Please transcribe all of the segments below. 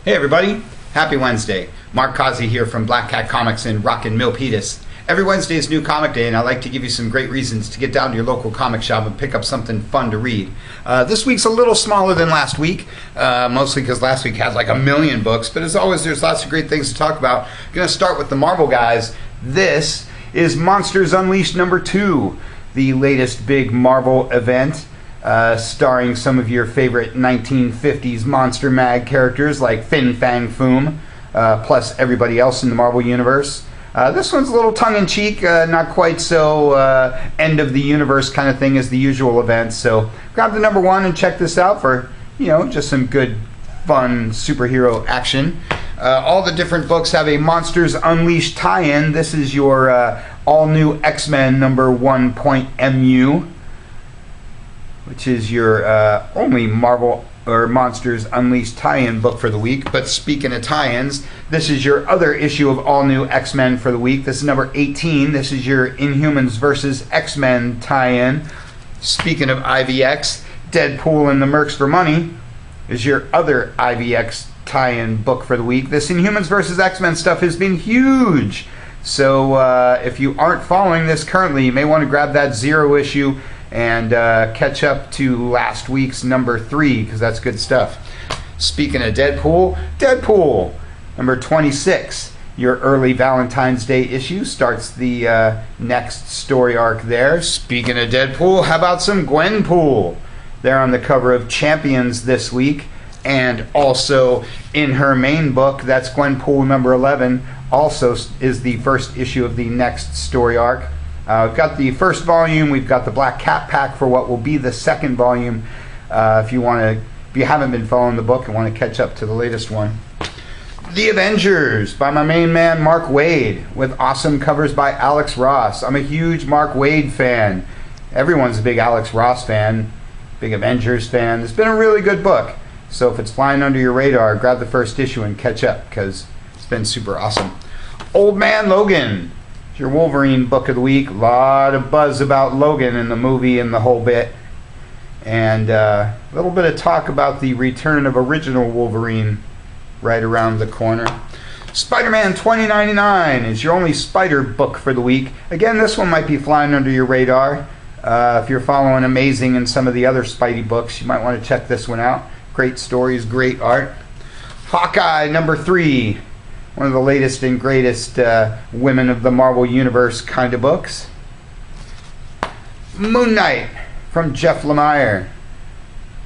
Hey everybody, happy Wednesday. Mark Causey here from Black Cat Comics in Rockin' Milpitas. Every Wednesday is New Comic Day, and I like to give you some great reasons to get down to your local comic shop and pick up something fun to read. This week's a little smaller than last week, mostly because last week had like a million books, but as always there's lots of great things to talk about. I'm going to start with the Marvel guys. This is Monsters Unleashed number 2, the latest big Marvel event. Starring some of your favorite 1950s Monster Mag characters like Fin Fang Foom, plus everybody else in the Marvel Universe. This one's a little tongue-in-cheek, not quite so end of the universe kind of thing as the usual events. So grab the number 1 and check this out for, just some good, fun superhero action. All the different books have a Monsters Unleashed tie-in. This is your all-new X-Men number 1.mu. Which is your only Marvel or Monsters Unleashed tie-in book for the week. But speaking of tie-ins, this is your other issue of All New X-Men for the week. This is number 18. This is your Inhumans vs. X-Men tie-in. Speaking of IVX, Deadpool and the Mercs for Money is your other IVX tie-in book for the week. This Inhumans vs. X-Men stuff has been huge. So if you aren't following this currently, you may want to grab that 0 issue and catch up to last week's number 3, because that's good stuff. Speaking of Deadpool number 26, your early Valentine's Day issue starts the next story arc there. Speaking of Deadpool, how about some Gwenpool? They're on the cover of Champions this week, and also in her main book, that's Gwenpool number 11, also is the first issue of the next story arc. We've got the first volume. We've got the Black Cat pack for what will be the second volume. If you haven't been following the book and want to catch up to the latest one. The Avengers by my main man Mark Waid, with awesome covers by Alex Ross. I'm a huge Mark Waid fan. Everyone's a big Alex Ross fan, big Avengers fan. It's been a really good book. So if it's flying under your radar, grab the first issue and catch up, because it's been super awesome. Old Man Logan, your Wolverine book of the week. A lot of buzz about Logan in the movie and the whole bit. And a little bit of talk about the return of original Wolverine right around the corner. Spider-Man 2099 is your only Spider book for the week. Again, this one might be flying under your radar. If you're following Amazing and some of the other Spidey books, you might want to check this one out. Great stories, great art. Hawkeye number 3. One of the latest and greatest women of the Marvel Universe kind of books. Moon Knight from Jeff Lemire.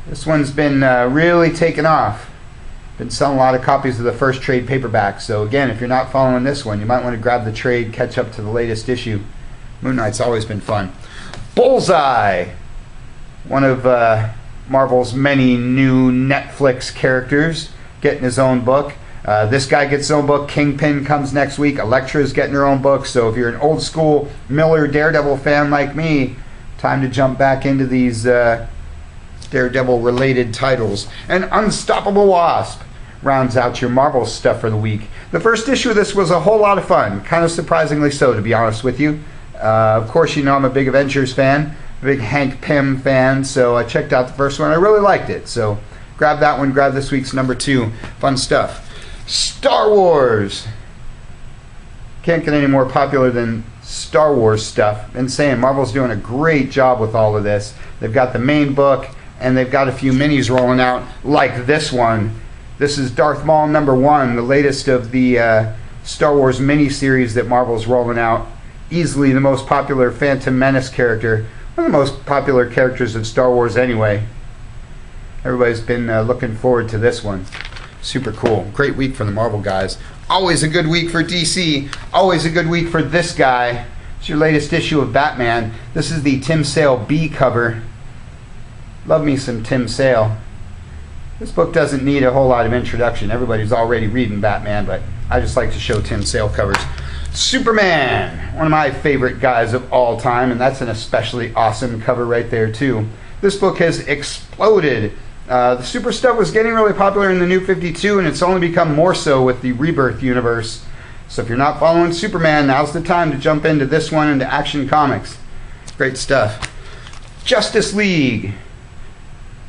This one's been really taken off. Been selling a lot of copies of the first trade paperback. So again, if you're not following this one, you might want to grab the trade, catch up to the latest issue. Moon Knight's always been fun. Bullseye, one of Marvel's many new Netflix characters, getting his own book. This guy gets his own book. Kingpin comes next week. Elektra's getting her own book. So if you're an old school Miller Daredevil fan like me, time to jump back into these Daredevil related titles. And Unstoppable Wasp rounds out your Marvel stuff for the week. The first issue of this was a whole lot of fun, kind of surprisingly so, to be honest with you. Of course, I'm a big Avengers fan, a big Hank Pym fan, so I checked out the first one. I really liked it. So grab that one, grab this week's number 2. Fun stuff. Star Wars. Can't get any more popular than Star Wars stuff. Been saying Marvel's doing a great job with all of this. They've got the main book, and they've got a few minis rolling out, like this one. This is Darth Maul number 1, the latest of the Star Wars miniseries that Marvel's rolling out. Easily the most popular Phantom Menace character. One of the most popular characters of Star Wars anyway. Everybody's been looking forward to this one. Super cool. Great week for the Marvel guys. Always a good week for DC. Always a good week for this guy. It's your latest issue of Batman. This is the Tim Sale B cover. Love me some Tim Sale. This book doesn't need a whole lot of introduction. Everybody's already reading Batman, but I just like to show Tim Sale covers. Superman, one of my favorite guys of all time, and that's an especially awesome cover right there too. This book has exploded. The super stuff was getting really popular in the New 52, and it's only become more so with the Rebirth universe. So if you're not following Superman, now's the time to jump into this one, into Action Comics. Great stuff. Justice League.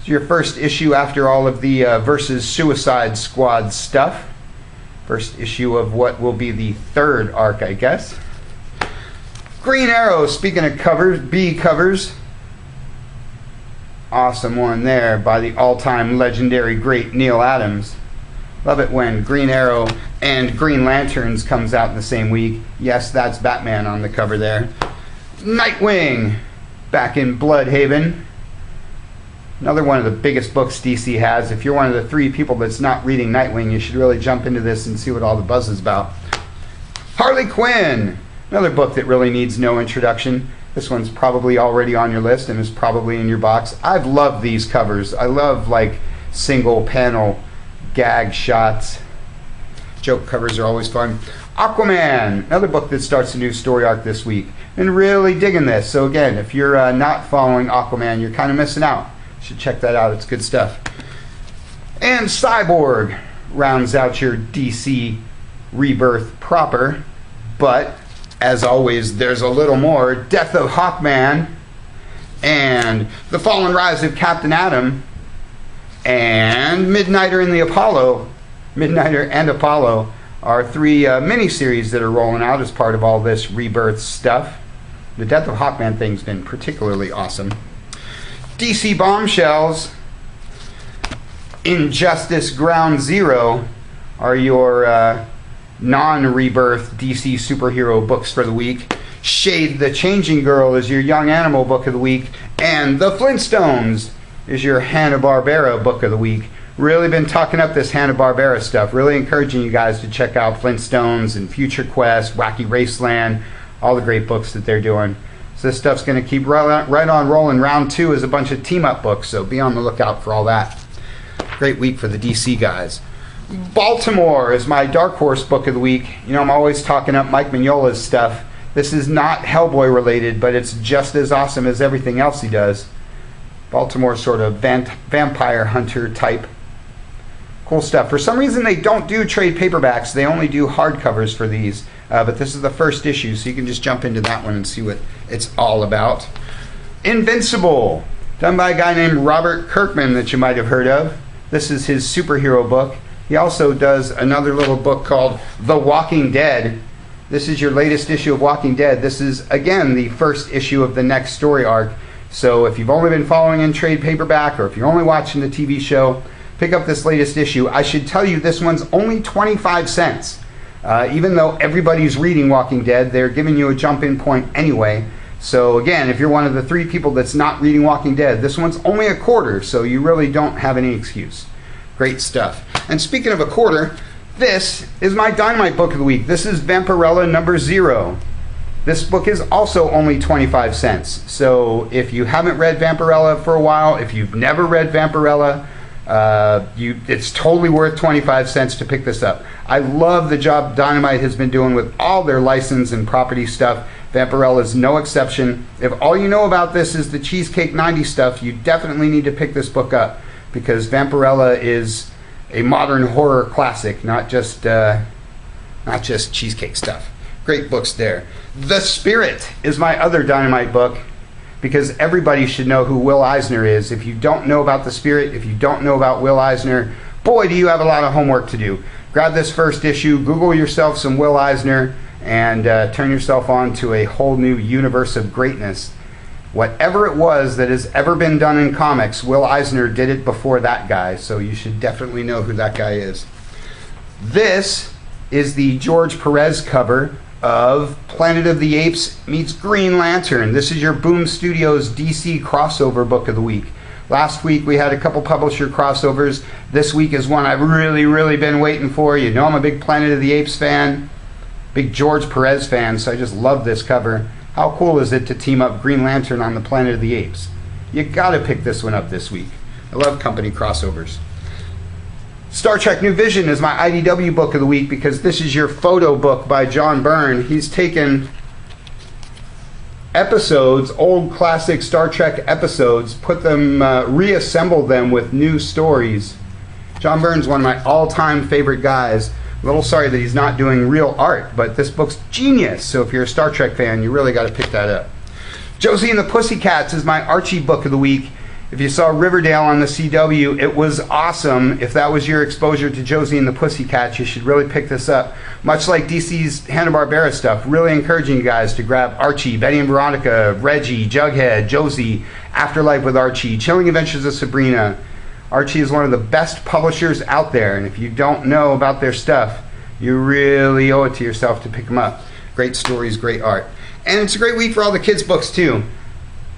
It's your first issue after all of the versus Suicide Squad stuff. First issue of what will be the third arc, I guess. Green Arrow, speaking of covers, B covers. Awesome one there by the all-time legendary great Neil Adams. Love it when Green Arrow and Green Lanterns comes out in the same week. Yes, that's Batman on the cover there. Nightwing, back in Bloodhaven. Another one of the biggest books DC has. If you're one of the 3 people that's not reading Nightwing, you should really jump into this and see what all the buzz is about. Harley Quinn, another book that really needs no introduction. This one's probably already on your list and is probably in your box. I've loved these covers. I love like single panel gag shots. Joke covers are always fun. Aquaman, another book that starts a new story arc this week. And really digging this. So again, if you're not following Aquaman, you're kind of missing out. You should check that out. It's good stuff. And Cyborg rounds out your DC Rebirth proper. But as always, there's a little more. Death of Hawkman and The Fall and Rise of Captain Atom and Midnighter and Apollo. Midnighter and Apollo are 3 miniseries that are rolling out as part of all this Rebirth stuff. The Death of Hawkman thing's been particularly awesome. DC Bombshells, Injustice Ground Zero are your non-Rebirth DC superhero books for the week. Shade the Changing Girl is your Young Animal book of the week. And The Flintstones is your Hanna-Barbera book of the week. Really been talking up this Hanna-Barbera stuff. Really encouraging you guys to check out Flintstones and Future Quest, Wacky Raceland, all the great books that they're doing. So this stuff's going to keep right on rolling. Round 2 is a bunch of team-up books, so be on the lookout for all that. Great week for the DC guys. Baltimore is my Dark Horse book of the week. You know, I'm always talking up Mike Mignola's stuff. This is not Hellboy related, but it's just as awesome as everything else he does. Baltimore sort of vampire hunter type. Cool stuff. For some reason they don't do trade paperbacks. They only do hardcovers for these. But this is the first issue, so you can just jump into that one and see what it's all about. Invincible, done by a guy named Robert Kirkman that you might have heard of. This is his superhero book. He also does another little book called The Walking Dead. This is your latest issue of Walking Dead. This is, again, the first issue of the next story arc. So if you've only been following in trade paperback or if you're only watching the TV show, pick up this latest issue. I should tell you this one's only 25 cents. Even though everybody's reading Walking Dead, they're giving you a jump-in point anyway. So again, if you're one of the 3 people that's not reading Walking Dead, this one's only a quarter, so you really don't have any excuse. Great stuff. And speaking of a quarter, this is my Dynamite book of the week. This is Vampirella number 0. This book is also only 25 cents. So if you haven't read Vampirella for a while, if you've never read Vampirella, it's totally worth 25 cents to pick this up. I love the job Dynamite has been doing with all their license and property stuff. Vampirella is no exception. If all you know about this is the Cheesecake 90 stuff, you definitely need to pick this book up because Vampirella is a modern horror classic, not just cheesecake stuff. Great books there. The Spirit is my other Dynamite book, because everybody should know who Will Eisner is. If you don't know about The Spirit, if you don't know about Will Eisner, boy, do you have a lot of homework to do. Grab this first issue, Google yourself some Will Eisner, and turn yourself on to a whole new universe of greatness. Whatever it was that has ever been done in comics, Will Eisner did it before that guy, so you should definitely know who that guy is. This is the George Perez cover of Planet of the Apes meets Green Lantern. This is your Boom Studios DC crossover book of the week. Last week we had a couple publisher crossovers. This week is one I've really been waiting for. You know I'm a big Planet of the Apes fan, big George Perez fan, so I just love this cover. How cool is it to team up Green Lantern on the Planet of the Apes? You gotta pick this one up this week. I love company crossovers. Star Trek New Vision is my IDW book of the week because this is your photo book by John Byrne. He's taken episodes, old classic Star Trek episodes, put them, reassembled them with new stories. John Byrne's one of my all-time favorite guys. A little sorry that he's not doing real art, but this book's genius. So if you're a Star Trek fan, you really got to pick that up. Josie and the Pussycats is my Archie book of the week. If you saw Riverdale on the CW, it was awesome. If that was your exposure to Josie and the Pussycats, you should really pick this up. Much like DC's Hanna-Barbera stuff, really encouraging you guys to grab Archie, Betty and Veronica, Reggie, Jughead, Josie, Afterlife with Archie, Chilling Adventures of Sabrina. Archie is one of the best publishers out there, and if you don't know about their stuff, you really owe it to yourself to pick them up. Great stories, great art. And it's a great week for all the kids' books, too.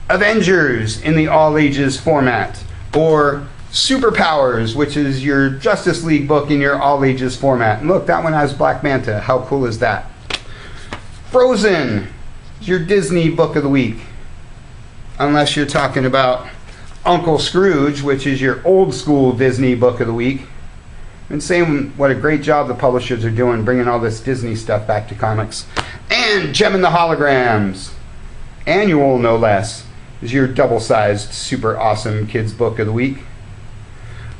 Avengers in the all ages format, or Superpowers, which is your Justice League book in your all ages format. And look, that one has Black Manta. How cool is that? Frozen is your Disney book of the week, unless you're talking about Uncle Scrooge, which is your old school Disney book of the week. And saying what a great job the publishers are doing bringing all this Disney stuff back to comics. And Gem and the Holograms, annual no less, is your double-sized, super awesome kids book of the week.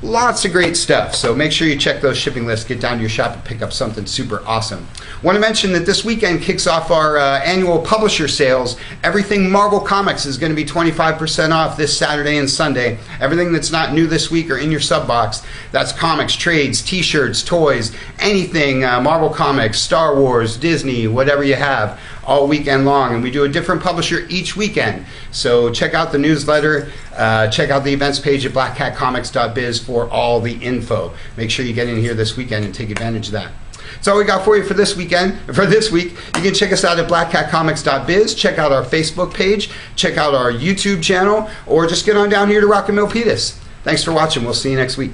Lots of great stuff, so make sure you check those shipping lists, get down to your shop and pick up something super awesome. Want to mention that this weekend kicks off our annual publisher sales. Everything Marvel Comics is going to be 25% off this Saturday and Sunday. Everything that's not new this week or in your sub box, that's comics, trades, t-shirts, toys, anything Marvel Comics, Star Wars, Disney, whatever you have, all weekend long. And we do a different publisher each weekend. So check out the newsletter, check out the events page at blackcatcomics.biz for all the info. Make sure you get in here this weekend and take advantage of that. That's all we got for you for this weekend. For this week, you can check us out at blackcatcomics.biz, check out our Facebook page, check out our YouTube channel, or just get on down here to Rock and Milpitas. Thanks for watching. We'll see you next week.